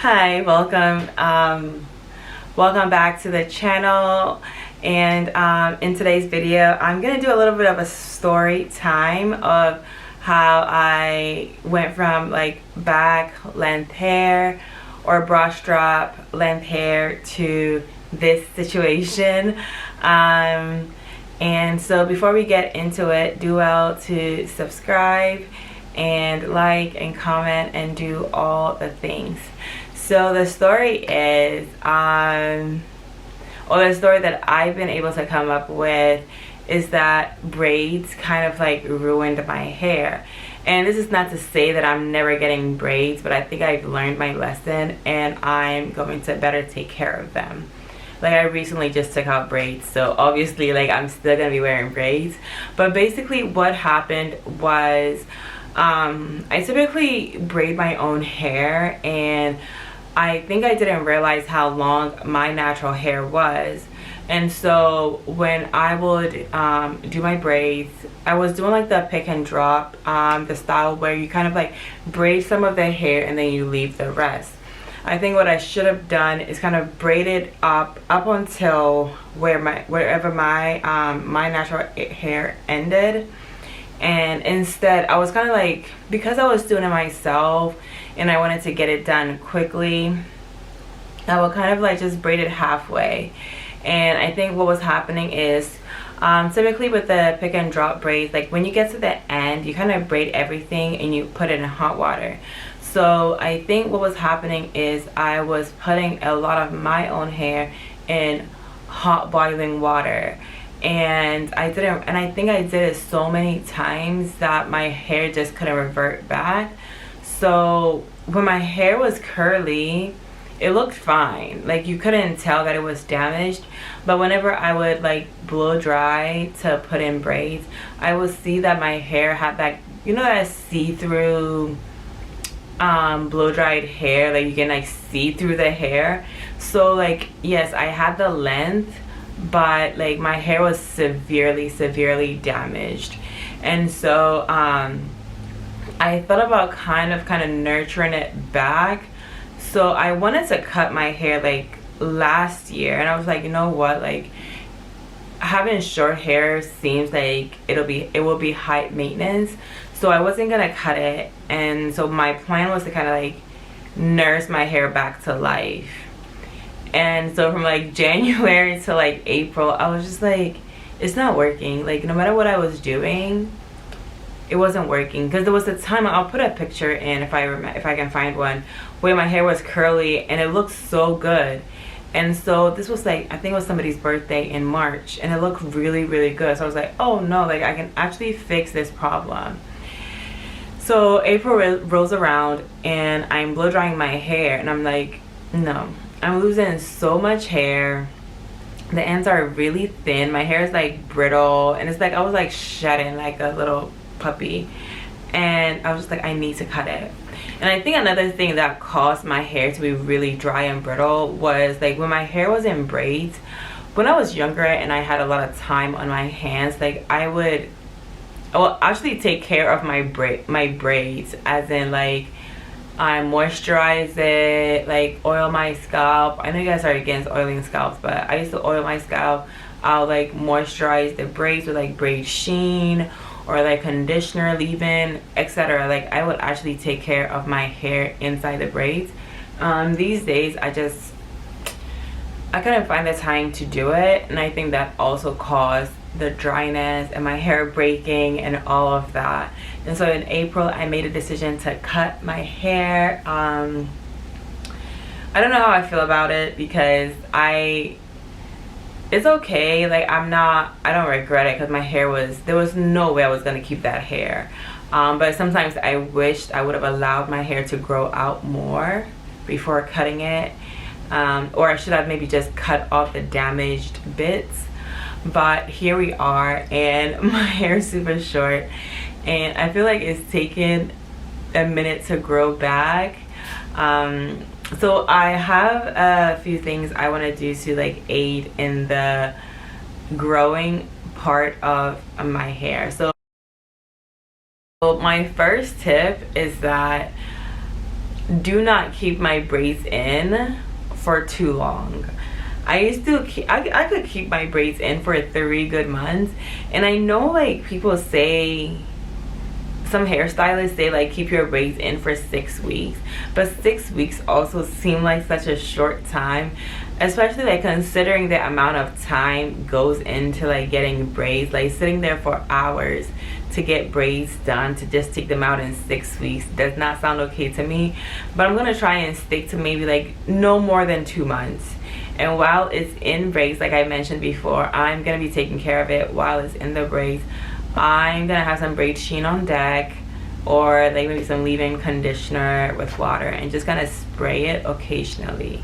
Hi, welcome back to the channel. And in today's video I'm gonna do a little bit of a story time of how I went from like back length hair or brush drop length hair to this situation. And so before we get into it, do well to subscribe and like and comment and do all the things. So the story is, or the story that I've been able to come up with is that braids kind of like ruined my hair. And this is not to say that I'm never getting braids, but I think I've learned my lesson and I'm going to better take care of them. Like I recently just took out braids, so obviously like I'm still gonna be wearing braids. But basically what happened was I typically braid my own hair, and I think I didn't realize how long my natural hair was. And so when I would do my braids, I was doing like the pick and drop, the style where you kind of like braid some of the hair and then you leave the rest. I think what I should have done is kind of braid it up until wherever my my natural hair ended. And instead I was kind of like, because I was doing it myself and I wanted to get it done quickly, I would kind of like just braid it halfway. And I think what was happening is typically with the pick and drop braids, like when you get to the end you kind of braid everything and you put it in hot water. So I think what was happening is I was putting a lot of my own hair in hot boiling water, and I think I did it so many times that my hair just couldn't revert back. So when my hair was curly, it looked fine, like you couldn't tell that it was damaged. But whenever I would like blow dry to put in braids, I would see that my hair had that, you know, that see-through blow dried hair, like you can like see through the hair. So like, yes, I had the length, but like my hair was severely damaged. And so I thought about kind of nurturing it back. So I wanted to cut my hair like last year, and I was like, you know what, like having short hair seems like it will be high maintenance, so I wasn't gonna cut it. And so my plan was to kind of like nurse my hair back to life. And so from like January to like April, I was just like, it's not working. Like no matter what I was doing, it wasn't working. Because there was a time, I'll put a picture in if I can find one, where my hair was curly and it looked so good. And so this was like, I think it was somebody's birthday in March, and it looked really good. So I was like, oh no, like I can actually fix this problem. So April rolls around and I'm blow drying my hair, and I'm like, no, I'm losing so much hair. The ends are really thin. My hair is like brittle, and it's like I was like shedding like a little puppy. And I was just like, I need to cut it. And I think another thing that caused my hair to be really dry and brittle was like when my hair was in braids. When I was younger and I had a lot of time on my hands, like I will actually take care of my braids, as in like I moisturize it, like oil my scalp. I know you guys are against oiling scalps, but I used to oil my scalp. I'll like moisturize the braids with like braid sheen or like conditioner, leave-in, etc. Like I would actually take care of my hair inside the braids. These days I couldn't find the time to do it, and I think that also caused the dryness and my hair breaking and all of that. And so in April I made a decision to cut my hair. I don't know how I feel about it, because it's okay. Like I don't regret it, because my hair there was no way I was gonna keep that hair. But sometimes I wished I would have allowed my hair to grow out more before cutting it, or I should have maybe just cut off the damaged bits. But here we are, and my hair is super short, and I feel like it's taken a minute to grow back. So I have a few things I want to do to like aid in the growing part of my hair. So my first tip is that do not keep my braids in for too long. I used to I could keep my braids in for 3 good months, and I know like people say, some hairstylists say like keep your braids in for 6 weeks, but 6 weeks also seem like such a short time, especially like considering the amount of time goes into like getting braids. Like sitting there for hours to get braids done, to just take them out in 6 weeks does not sound okay to me. But I'm gonna try and stick to maybe like no more than 2 months. And while it's in braids, like I mentioned before, I'm gonna be taking care of it while it's in the braids. I'm gonna have some braid sheen on deck, or like maybe some leave-in conditioner with water, and just gonna spray it occasionally.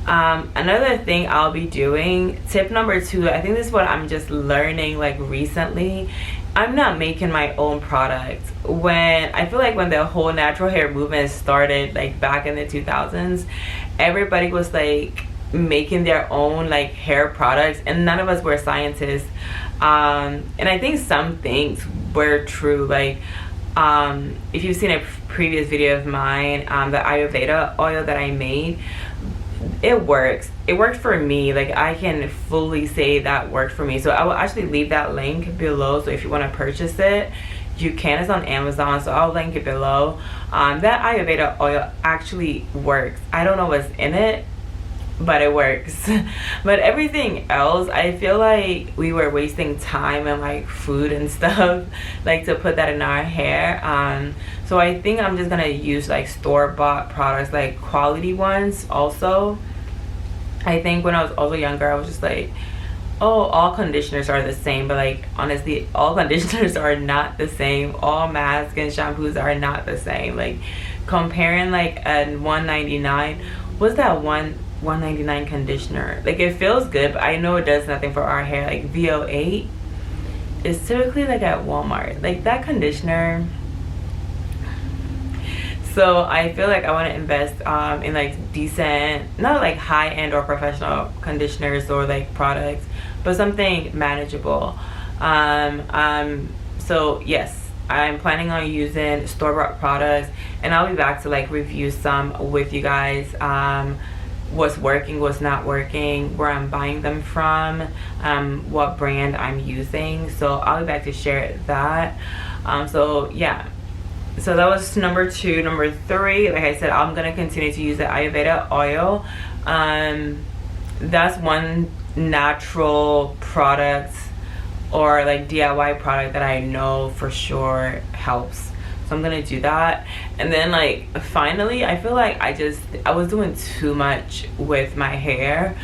Another thing I'll be doing, tip number 2, I think this is what I'm just learning like recently. I'm not making my own products. I feel like when the whole natural hair movement started like back in the 2000s, everybody was like making their own like hair products, and none of us were scientists. And I think some things were true, like if you've seen a previous video of mine, the Ayurveda oil that I made, it works for me. Like I can fully say that worked for me. So I will actually leave that link below, so if you want to purchase it, you can. It's on Amazon, so I'll link it below. That Ayurveda oil actually works. I don't know what's in it, but it works. But everything else, I feel like we were wasting time and like food and stuff like to put that in our hair. So I think I'm just gonna use like store-bought products, like quality ones. Also, I think when I was also younger, I was just like, oh, all conditioners are the same. But like honestly, all conditioners are not the same. All masks and shampoos are not the same. Like comparing like a $1.99, what's that $1.99 conditioner, like it feels good, but I know it does nothing for our hair. Like VO8 is typically like at Walmart, like that conditioner. So I feel like I want to invest in like decent, not like high-end or professional conditioners or like products, but something manageable. So yes, I'm planning on using store-bought products, and I'll be back to like review some with you guys. What's working, what's not working, where I'm buying them from, what brand I'm using. So I'll be back to share that. So yeah, so that was number 2. Number 3, like I said, I'm gonna continue to use the Ayurveda oil. That's one natural product or like DIY product that I know for sure helps. So I'm gonna do that. And then like finally, I feel like I was doing too much with my hair.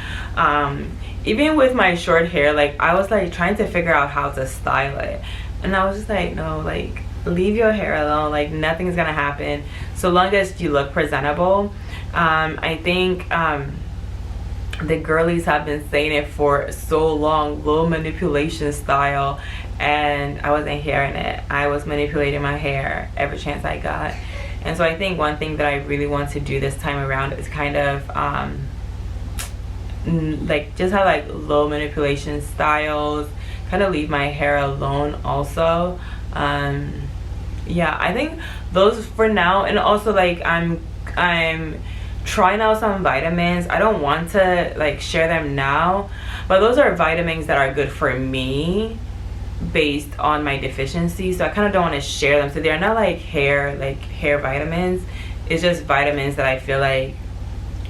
Even with my short hair, like I was like trying to figure out how to style it, and I was just like, no, like leave your hair alone. Like nothing's gonna happen so long as you look presentable. I think the girlies have been saying it for so long, low manipulation style, and I wasn't hearing it. I was manipulating my hair every chance I got. And so I think one thing that I really want to do this time around is kind of like just have like low manipulation styles, kind of leave my hair alone also. Yeah, I think those for now. And also like I'm trying out some vitamins. I don't want to like share them now, but those are vitamins that are good for me based on my deficiency, so I kind of don't want to share them. So they're not like hair vitamins. It's just vitamins that I feel like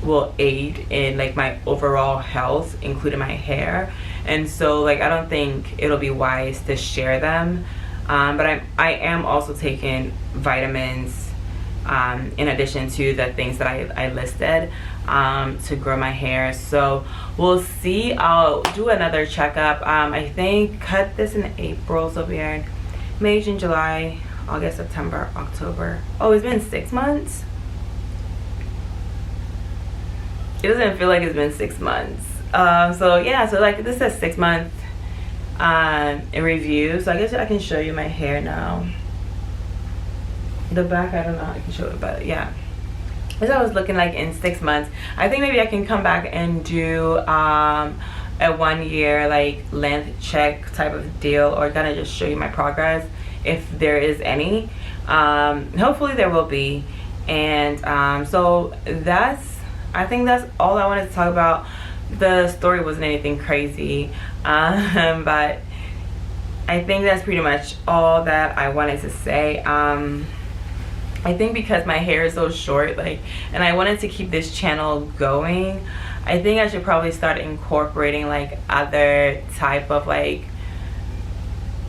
will aid in like my overall health, including my hair. And so like I don't think it'll be wise to share them. But I am also taking vitamins in addition to the things that I listed to grow my hair. So we'll see. I'll do another checkup. I think cut this in April, so we're in May, June, July, August, September, October. Oh, it's been 6 months. It doesn't feel like it's been 6 months. So yeah, so like this is 6 month in review. So I guess I can show you my hair now. The back, I don't know how I can show it, but yeah, this I was looking like in 6 months. I think maybe I can come back and do a 1 year like length check type of deal, or kind of just show you my progress if there is any. Hopefully there will be. And so I think that's all I wanted to talk about. The story wasn't anything crazy, but I think that's pretty much all that I wanted to say. I think because my hair is so short, like, and I wanted to keep this channel going, I think I should probably start incorporating like other type of like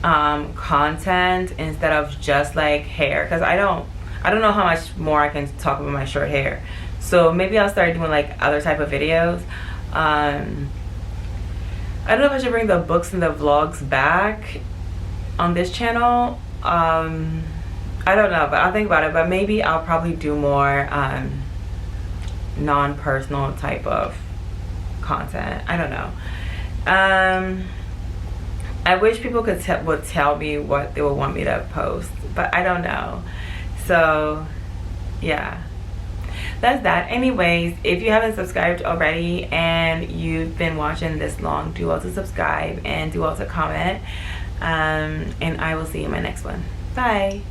content instead of just like hair, because I don't know how much more I can talk about my short hair. So maybe I'll start doing like other type of videos. I don't know if I should bring the books and the vlogs back on this channel. I don't know, but I'll think about it. But maybe I'll probably do more non-personal type of content. I don't know. I wish people would tell me what they would want me to post, but I don't know. So yeah, that's that. Anyways, if you haven't subscribed already and you've been watching this long, do well to subscribe and do well to comment. And I will see you in my next one. Bye.